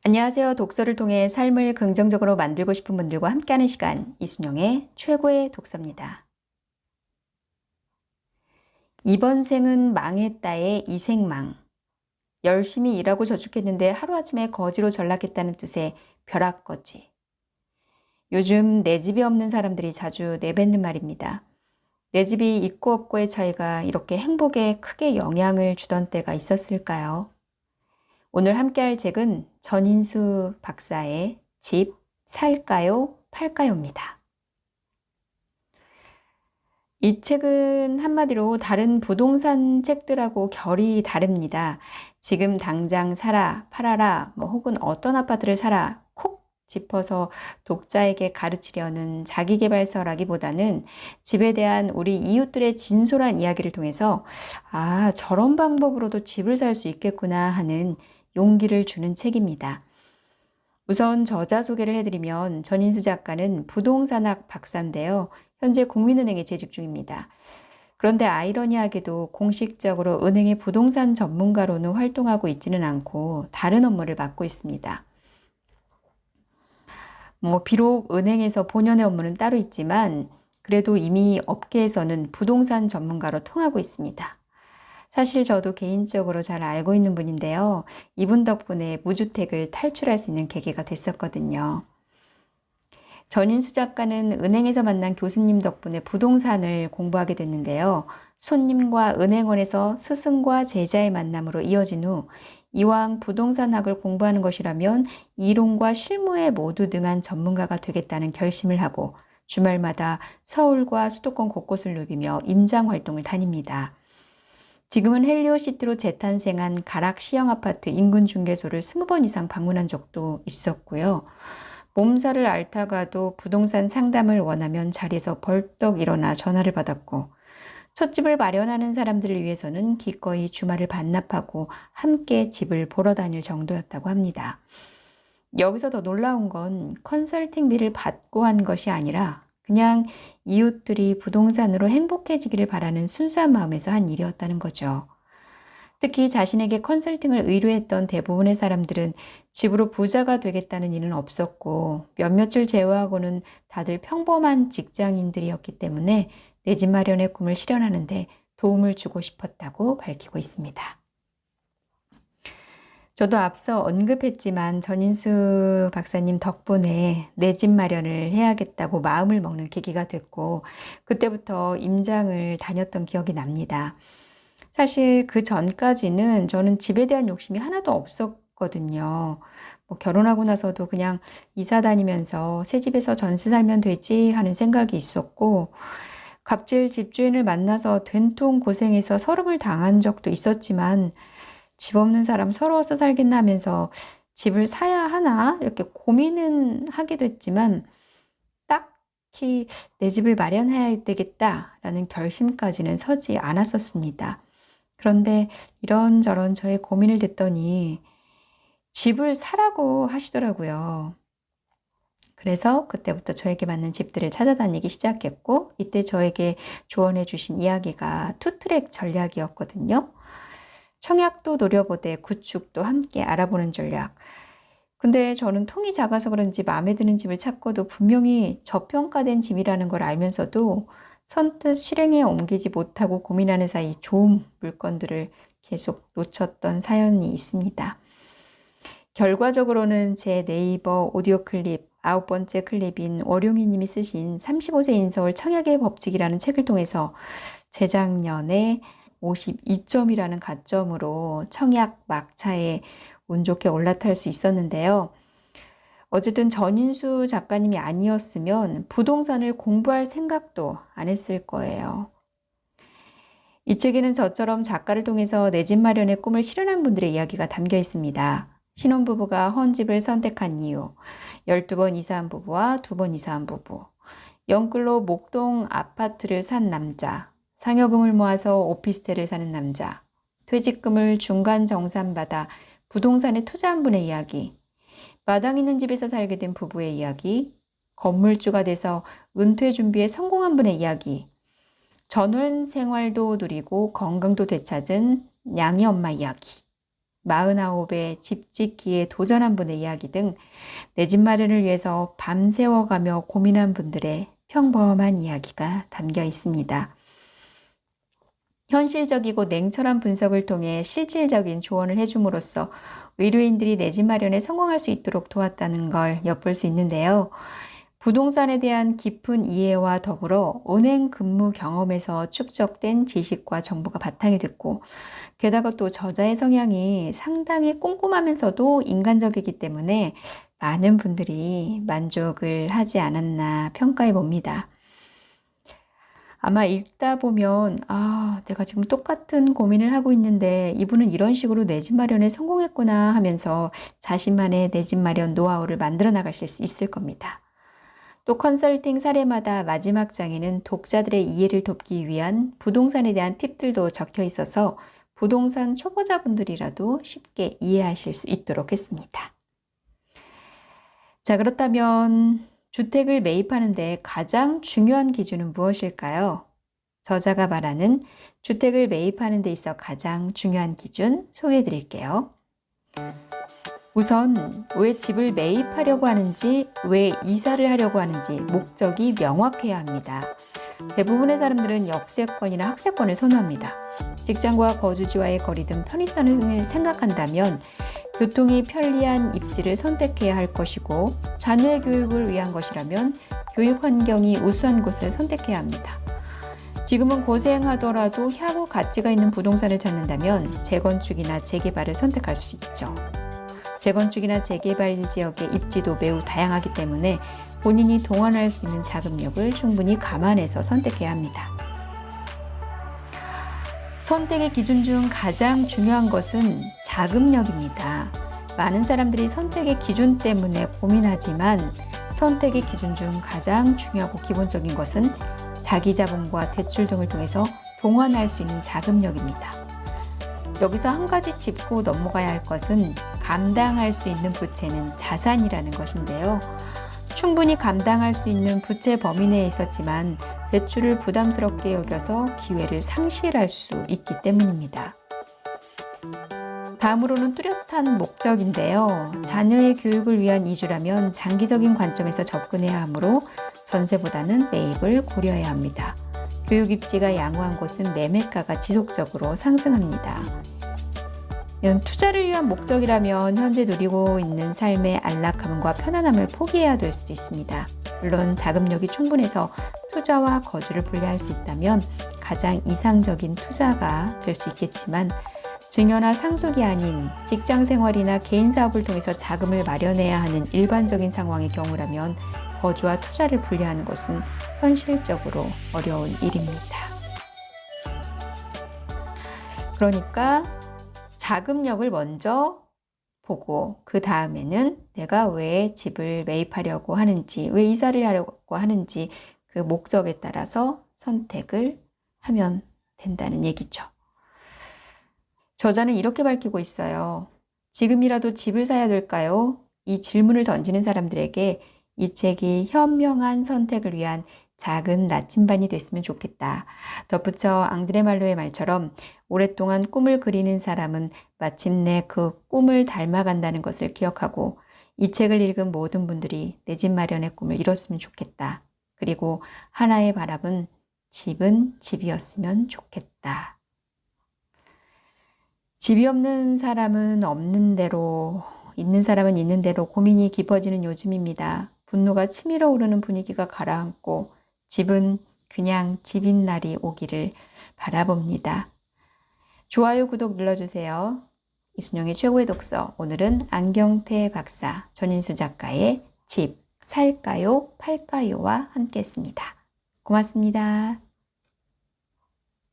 안녕하세요. 독서를 통해 삶을 긍정적으로 만들고 싶은 분들과 함께하는 시간, 이순영의 최고의 독서입니다. 이번 생은 망했다의 이생망. 열심히 일하고 저축했는데 하루아침에 거지로 전락했다는 뜻의 벼락거지. 요즘 내 집이 없는 사람들이 자주 내뱉는 말입니다. 내 집이 있고 없고의 차이가 이렇게 행복에 크게 영향을 주던 때가 있었을까요? 오늘 함께할 책은 전인수 박사의 집 살까요? 팔까요?입니다. 이 책은 한마디로 다른 부동산 책들하고 결이 다릅니다. 지금 당장 사라, 팔아라, 혹은 어떤 아파트를 사라 콕 짚어서 독자에게 가르치려는 자기계발서라기보다는 집에 대한 우리 이웃들의 진솔한 이야기를 통해서 저런 방법으로도 집을 살 수 있겠구나 하는 용기를 주는 책입니다. 우선 저자 소개를 해드리면 전인수 작가는 부동산학 박사인데요. 현재 국민은행에 재직 중입니다. 그런데 아이러니하게도 공식적으로 은행의 부동산 전문가로는 활동하고 있지는 않고 다른 업무를 맡고 있습니다. 비록 은행에서 본연의 업무는 따로 있지만 그래도 이미 업계에서는 부동산 전문가로 통하고 있습니다. 사실 저도 개인적으로 잘 알고 있는 분인데요. 이분 덕분에 무주택을 탈출할 수 있는 계기가 됐었거든요. 전인수 작가는 은행에서 만난 교수님 덕분에 부동산을 공부하게 됐는데요. 손님과 은행원에서 스승과 제자의 만남으로 이어진 후 이왕 부동산학을 공부하는 것이라면 이론과 실무에 모두 능한 전문가가 되겠다는 결심을 하고 주말마다 서울과 수도권 곳곳을 누비며 임장 활동을 다닙니다. 지금은 헬리오시티로 재탄생한 가락 시형 아파트 인근 중개소를 20번 이상 방문한 적도 있었고요. 몸살을 앓다가도 부동산 상담을 원하면 자리에서 벌떡 일어나 전화를 받았고, 첫 집을 마련하는 사람들을 위해서는 기꺼이 주말을 반납하고 함께 집을 보러 다닐 정도였다고 합니다. 여기서 더 놀라운 건 컨설팅비를 받고 한 것이 아니라 그냥 이웃들이 부동산으로 행복해지기를 바라는 순수한 마음에서 한 일이었다는 거죠. 특히 자신에게 컨설팅을 의뢰했던 대부분의 사람들은 집으로 부자가 되겠다는 일은 없었고 몇몇을 제외하고는 다들 평범한 직장인들이었기 때문에 내 집 마련의 꿈을 실현하는 데 도움을 주고 싶었다고 밝히고 있습니다. 저도 앞서 언급했지만 전인수 박사님 덕분에 내 집 마련을 해야겠다고 마음을 먹는 계기가 됐고 그때부터 임장을 다녔던 기억이 납니다. 사실 그 전까지는 저는 집에 대한 욕심이 하나도 없었거든요. 결혼하고 나서도 그냥 이사 다니면서 새 집에서 전세 살면 되지 하는 생각이 있었고 갑질 집주인을 만나서 된통 고생해서 서름을 당한 적도 있었지만 집 없는 사람 서러워서 살겠나 하면서 집을 사야 하나 이렇게 고민은 하게 됐지만 딱히 내 집을 마련해야 되겠다라는 결심까지는 서지 않았었습니다. 그런데 이런저런 저의 고민을 듣더니 집을 사라고 하시더라고요. 그래서 그때부터 저에게 맞는 집들을 찾아다니기 시작했고 이때 저에게 조언해 주신 이야기가 투트랙 전략이었거든요. 청약도 노려보되 구축도 함께 알아보는 전략. 근데 저는 통이 작아서 그런지 마음에 드는 집을 찾고도 분명히 저평가된 집이라는 걸 알면서도 선뜻 실행에 옮기지 못하고 고민하는 사이 좋은 물건들을 계속 놓쳤던 사연이 있습니다. 결과적으로는 제 네이버 오디오 클립 9번째 클립인 월용이 님이 쓰신 35세 인서울 청약의 법칙이라는 책을 통해서 재작년에 52점이라는 가점으로 청약 막차에 운 좋게 올라탈 수 있었는데요. 어쨌든 전인수 작가님이 아니었으면 부동산을 공부할 생각도 안 했을 거예요. 이 책에는 저처럼 작가를 통해서 내 집 마련의 꿈을 실현한 분들의 이야기가 담겨 있습니다. 신혼부부가 헌집을 선택한 이유, 12번 이사한 부부와 2번 이사한 부부, 영끌로 목동 아파트를 산 남자, 상여금을 모아서 오피스텔을 사는 남자, 퇴직금을 중간 정산받아 부동산에 투자한 분의 이야기, 마당 있는 집에서 살게 된 부부의 이야기, 건물주가 돼서 은퇴 준비에 성공한 분의 이야기, 전원 생활도 누리고 건강도 되찾은 냥이 엄마 이야기. 49에 집 짓기에 도전한 분의 이야기 등 내 집 마련을 위해서 밤새워가며 고민한 분들의 평범한 이야기가 담겨 있습니다. 현실적이고 냉철한 분석을 통해 실질적인 조언을 해줌으로써 의료인들이 내 집 마련에 성공할 수 있도록 도왔다는 걸 엿볼 수 있는데요. 부동산에 대한 깊은 이해와 더불어 은행 근무 경험에서 축적된 지식과 정보가 바탕이 됐고, 게다가 또 저자의 성향이 상당히 꼼꼼하면서도 인간적이기 때문에 많은 분들이 만족을 하지 않았나 평가해 봅니다. 아마 읽다 보면 내가 지금 똑같은 고민을 하고 있는데 이분은 이런 식으로 내 집 마련에 성공했구나 하면서 자신만의 내 집 마련 노하우를 만들어 나가실 수 있을 겁니다. 또 컨설팅 사례마다 마지막 장에는 독자들의 이해를 돕기 위한 부동산에 대한 팁들도 적혀 있어서 부동산 초보자분들이라도 쉽게 이해하실 수 있도록 했습니다. 자, 그렇다면 주택을 매입하는데 가장 중요한 기준은 무엇일까요? 저자가 말하는 주택을 매입하는 데 있어 가장 중요한 기준 소개해 드릴게요. 우선 왜 집을 매입하려고 하는지, 왜 이사를 하려고 하는지 목적이 명확해야 합니다. 대부분의 사람들은 역세권이나 학세권을 선호합니다. 직장과 거주지와의 거리 등 편의성을 생각한다면 교통이 편리한 입지를 선택해야 할 것이고, 자녀의 교육을 위한 것이라면 교육 환경이 우수한 곳을 선택해야 합니다. 지금은 고생하더라도 향후 가치가 있는 부동산을 찾는다면 재건축이나 재개발을 선택할 수 있죠. 재건축이나 재개발 지역의 입지도 매우 다양하기 때문에 본인이 동원할 수 있는 자금력을 충분히 감안해서 선택해야 합니다. 선택의 기준 중 가장 중요한 것은 자금력입니다. 많은 사람들이 선택의 기준 때문에 고민하지만 선택의 기준 중 가장 중요하고 기본적인 것은 자기 자본과 대출 등을 통해서 동원할 수 있는 자금력입니다. 여기서 한 가지 짚고 넘어가야 할 것은 감당할 수 있는 부채는 자산이라는 것인데요. 충분히 감당할 수 있는 부채 범위 내에 있었지만 대출을 부담스럽게 여겨서 기회를 상실할 수 있기 때문입니다. 다음으로는 뚜렷한 목적인데요. 자녀의 교육을 위한 이주라면 장기적인 관점에서 접근해야 하므로 전세보다는 매입을 고려해야 합니다. 교육 입지가 양호한 곳은 매매가가 지속적으로 상승합니다. 이런 투자를 위한 목적이라면 현재 누리고 있는 삶의 안락함과 편안함을 포기해야 될 수도 있습니다. 물론 자금력이 충분해서 투자와 거주를 분리할 수 있다면 가장 이상적인 투자가 될 수 있겠지만, 증여나 상속이 아닌 직장 생활이나 개인 사업을 통해서 자금을 마련해야 하는 일반적인 상황의 경우라면 거주와 투자를 분리하는 것은 현실적으로 어려운 일입니다. 그러니까 자금력을 먼저 보고 그 다음에는 내가 왜 집을 매입하려고 하는지, 왜 이사를 하려고 하는지 그 목적에 따라서 선택을 하면 된다는 얘기죠. 저자는 이렇게 밝히고 있어요. 지금이라도 집을 사야 될까요? 이 질문을 던지는 사람들에게 이 책이 현명한 선택을 위한 작은 나침반이 됐으면 좋겠다. 덧붙여 앙드레 말로의 말처럼 오랫동안 꿈을 그리는 사람은 마침내 그 꿈을 닮아간다는 것을 기억하고 이 책을 읽은 모든 분들이 내 집 마련의 꿈을 이뤘으면 좋겠다. 그리고 하나의 바람은 집은 집이었으면 좋겠다. 집이 없는 사람은 없는 대로, 있는 사람은 있는 대로 고민이 깊어지는 요즘입니다. 분노가 치밀어 오르는 분위기가 가라앉고 집은 그냥 집인 날이 오기를 바라봅니다. 좋아요, 구독 눌러주세요. 이순영의 최고의 독서, 오늘은 안경태 박사, 전인수 작가의 집, 살까요, 팔까요와 함께 했습니다. 고맙습니다.